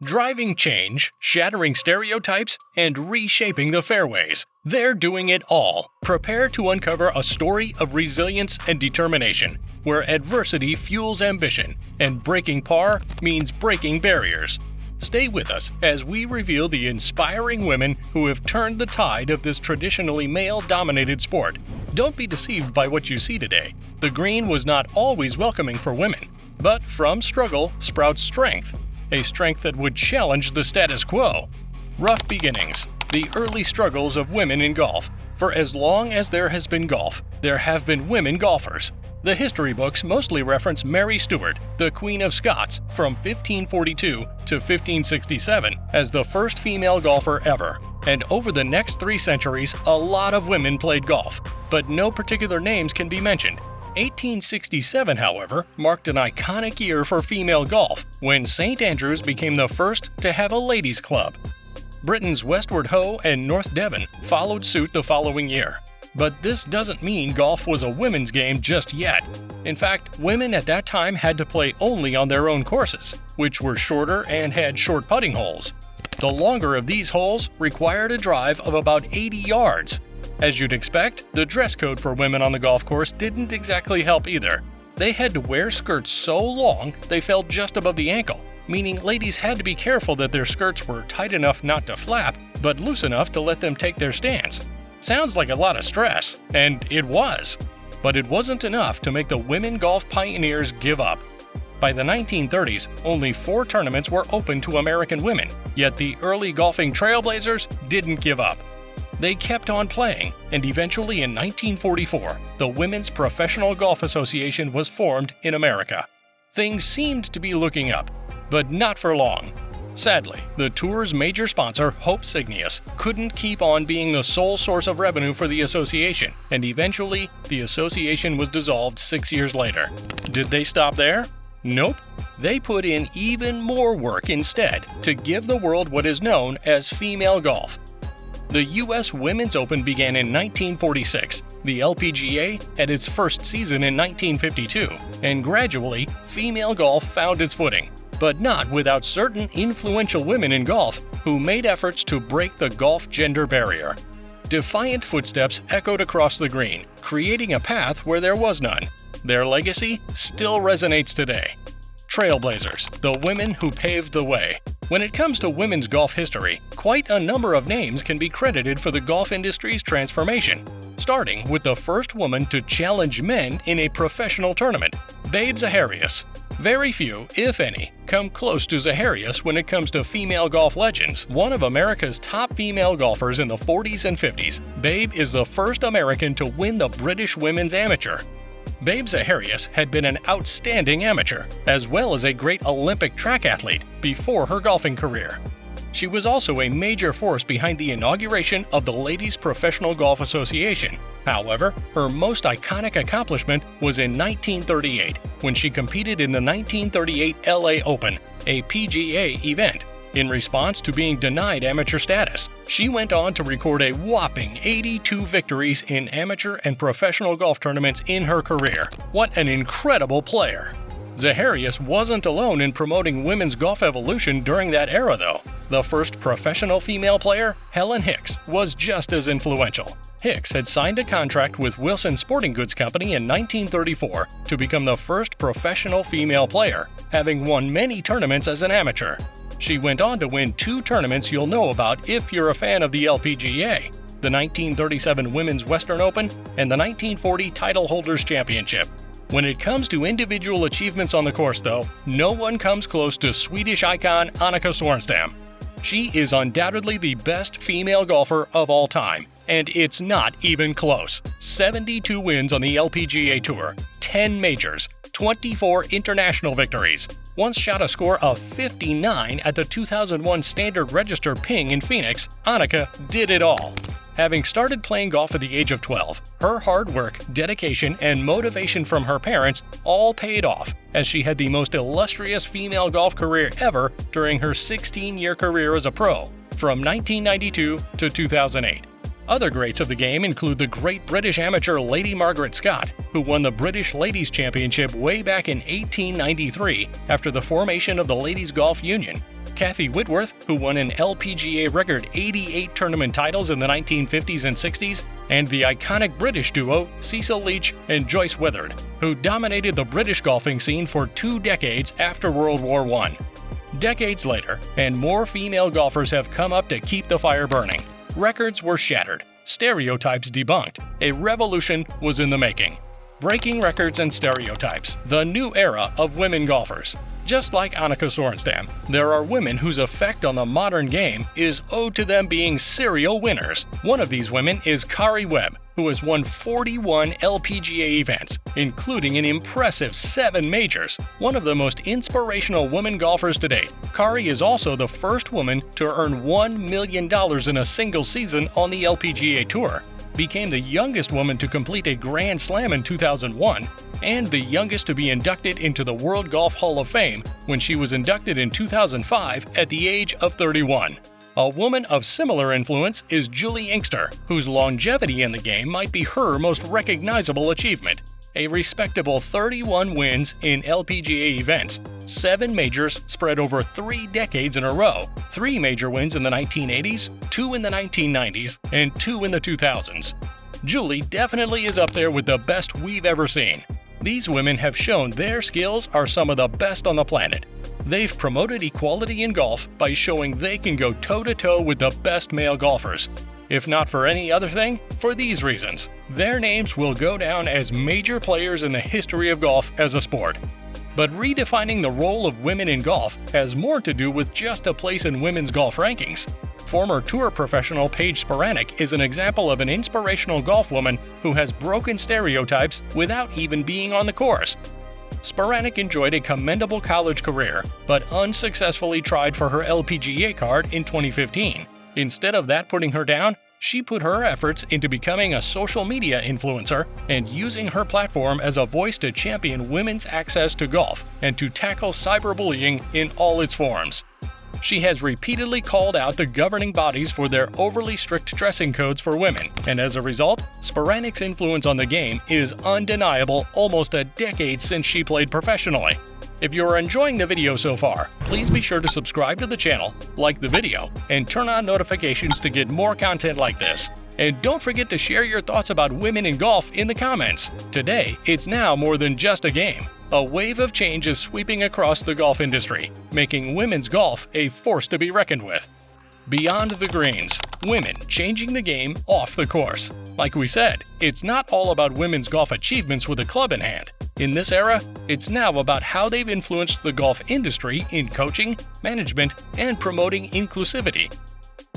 Driving change, shattering stereotypes, and reshaping the fairways. They're doing it all. Prepare to uncover a story of resilience and determination, where adversity fuels ambition, and breaking par means breaking barriers. Stay with us as we reveal the inspiring women who have turned the tide of this traditionally male-dominated sport. Don't be deceived by what you see today. The green was not always welcoming for women, but from struggle sprouts strength. A strength that would challenge the status quo. Rough beginnings, the early struggles of women in golf. For as long as there has been golf, there have been women golfers. The history books mostly reference Mary Stuart, the Queen of Scots, from 1542 to 1567, as the first female golfer ever. And over the next 3 centuries, a lot of women played golf, but no particular names can be mentioned. 1867, however, marked an iconic year for female golf, when St. Andrews became the first to have a ladies' club. Britain's Westward Ho and North Devon followed suit the following year. But this doesn't mean golf was a women's game just yet. In fact, women at that time had to play only on their own courses, which were shorter and had short putting holes. The longer of these holes required a drive of about 80 yards. As you'd expect, the dress code for women on the golf course didn't exactly help either. They had to wear skirts so long they fell just above the ankle, meaning ladies had to be careful that their skirts were tight enough not to flap, but loose enough to let them take their stance. Sounds like a lot of stress, and it was. But it wasn't enough to make the women golf pioneers give up. By the 1930s, only 4 tournaments were open to American women, yet the early golfing Trailblazers didn't give up. They kept on playing, and eventually in 1944, the Women's Professional Golf Association was formed in America. Things seemed to be looking up, but not for long. Sadly, the tour's major sponsor, Hope Signius, couldn't keep on being the sole source of revenue for the association, and eventually, the association was dissolved 6 years later. Did they stop there? Nope. They put in even more work instead to give the world what is known as female golf. The U.S. Women's Open began in 1946, the LPGA had its first season in 1952, and gradually, female golf found its footing. But not without certain influential women in golf who made efforts to break the golf gender barrier. Defiant footsteps echoed across the green, creating a path where there was none. Their legacy still resonates today. Trailblazers, the women who paved the way. When it comes to women's golf history, quite a number of names can be credited for the golf industry's transformation, starting with the first woman to challenge men in a professional tournament, Babe Zaharias. Very few, if any, come close to Zaharias when it comes to female golf legends. One of America's top female golfers in the 40s and 50s, Babe is the first American to win the British Women's Amateur. Babe Zaharias had been an outstanding amateur, as well as a great Olympic track athlete before her golfing career. She was also a major force behind the inauguration of the Ladies Professional Golf Association. However, her most iconic accomplishment was in 1938, when she competed in the 1938 LA Open, a PGA event. In response to being denied amateur status, she went on to record a whopping 82 victories in amateur and professional golf tournaments in her career. What an incredible player! Zaharias wasn't alone in promoting women's golf evolution during that era, though. The first professional female player, Helen Hicks, was just as influential. Hicks had signed a contract with Wilson Sporting Goods Company in 1934 to become the first professional female player, having won many tournaments as an amateur. She went on to win 2 tournaments you'll know about if you're a fan of the LPGA, the 1937 Women's Western Open and the 1940 Title Holders Championship. When it comes to individual achievements on the course, though, no one comes close to Swedish icon Annika Sorenstam. She is undoubtedly the best female golfer of all time, and it's not even close. 72 wins on the LPGA Tour, 10 majors, 24 international victories. Once shot a score of 59 at the 2001 Standard Register Ping in Phoenix, Annika did it all. Having started playing golf at the age of 12, her hard work, dedication, and motivation from her parents all paid off, as she had the most illustrious female golf career ever during her 16-year career as a pro, from 1992 to 2008. Other greats of the game include the great British amateur Lady Margaret Scott, who won the British Ladies Championship way back in 1893 after the formation of the Ladies Golf Union. Kathy Whitworth, who won an LPGA record 88 tournament titles in the 1950s and 60s, and the iconic British duo Cecil Leach and Joyce Withard, who dominated the British golfing scene for 2 decades after World War I. Decades later, and more female golfers have come up to keep the fire burning. Records were shattered, stereotypes debunked, a revolution was in the making. Breaking records and stereotypes, the new era of women golfers. Just like Annika Sorenstam, there are women whose effect on the modern game is owed to them being serial winners. One of these women is Kari Webb, who has won 41 LPGA events, including an impressive 7 majors. One of the most inspirational women golfers to date, Kari is also the first woman to earn $1 million in a single season on the LPGA Tour, became the youngest woman to complete a Grand Slam in 2001, and the youngest to be inducted into the World Golf Hall of Fame when she was inducted in 2005 at the age of 31. A woman of similar influence is Julie Inkster, whose longevity in the game might be her most recognizable achievement. A respectable 31 wins in LPGA events, 7 majors spread over 3 decades in a row, 3 major wins in the 1980s, 2 in the 1990s, and 2 in the 2000s. Julie definitely is up there with the best we've ever seen. These women have shown their skills are some of the best on the planet. They've promoted equality in golf by showing they can go toe-to-toe with the best male golfers. If not for any other thing, for these reasons. Their names will go down as major players in the history of golf as a sport. But redefining the role of women in golf has more to do with just a place in women's golf rankings. Former tour professional Paige Spiranac is an example of an inspirational golf woman who has broken stereotypes without even being on the course. Spiranac enjoyed a commendable college career, but unsuccessfully tried for her LPGA card in 2015. Instead of that putting her down, she put her efforts into becoming a social media influencer and using her platform as a voice to champion women's access to golf and to tackle cyberbullying in all its forms. She has repeatedly called out the governing bodies for their overly strict dressing codes for women, and as a result, Spiranac's influence on the game is undeniable almost a decade since she played professionally. If you're enjoying the video so far, please be sure to subscribe to the channel, like the video, and turn on notifications to get more content like this. And don't forget to share your thoughts about women in golf in the comments. Today, it's now more than just a game. A wave of change is sweeping across the golf industry, making women's golf a force to be reckoned with. Beyond the greens, women changing the game off the course. Like we said, it's not all about women's golf achievements with a club in hand. In this era, it's now about how they've influenced the golf industry in coaching, management, and promoting inclusivity.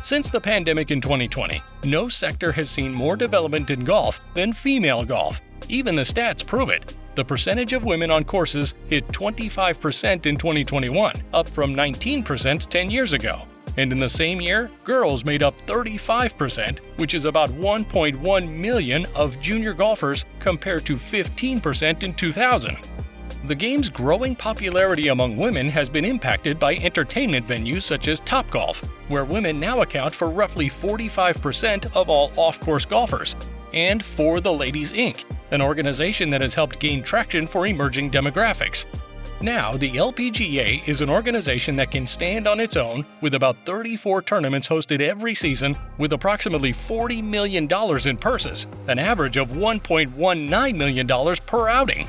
Since the pandemic in 2020, no sector has seen more development in golf than female golf. Even the stats prove it. The percentage of women on courses hit 25% in 2021, up from 19% 10 years ago. And in the same year, girls made up 35%, which is about 1.1 million of junior golfers compared to 15% in 2000. The game's growing popularity among women has been impacted by entertainment venues such as Topgolf, where women now account for roughly 45% of all off-course golfers, and For the Ladies Inc., an organization that has helped gain traction for emerging demographics. Now, the LPGA is an organization that can stand on its own with about 34 tournaments hosted every season with approximately $40 million in purses, an average of $1.19 million per outing.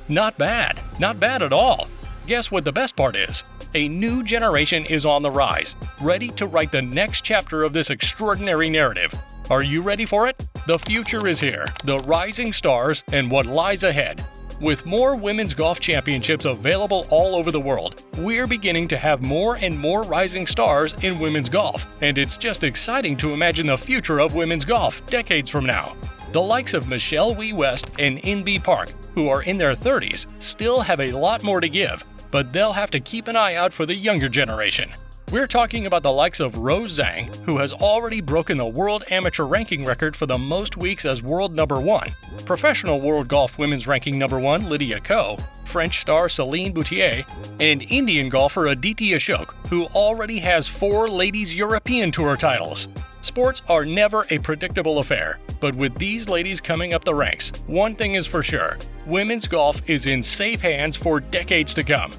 Not bad. Not bad at all. Guess what the best part is? A new generation is on the rise, ready to write the next chapter of this extraordinary narrative. Are you ready for it? The future is here, the rising stars, and what lies ahead. With more women's golf championships available all over the world, we're beginning to have more and more rising stars in women's golf, and it's just exciting to imagine the future of women's golf decades from now. The likes of Michelle Wie West and In-Bee Park, who are in their 30s, still have a lot more to give, but they'll have to keep an eye out for the younger generation. We're talking about the likes of Rose Zhang, who has already broken the world amateur ranking record for the most weeks as world number 1, professional world golf women's ranking number 1 Lydia Ko, French star Celine Boutier, and Indian golfer Aditi Ashok, who already has 4 Ladies European Tour titles. Sports are never a predictable affair, but with these ladies coming up the ranks, one thing is for sure: women's golf is in safe hands for decades to come.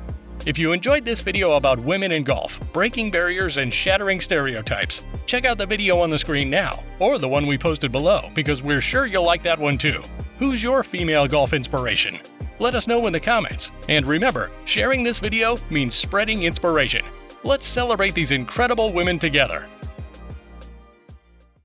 If you enjoyed this video about women in golf, breaking barriers and shattering stereotypes, check out the video on the screen now, or the one we posted below, because we're sure you'll like that one too. Who's your female golf inspiration? Let us know in the comments. And remember, sharing this video means spreading inspiration. Let's celebrate these incredible women together.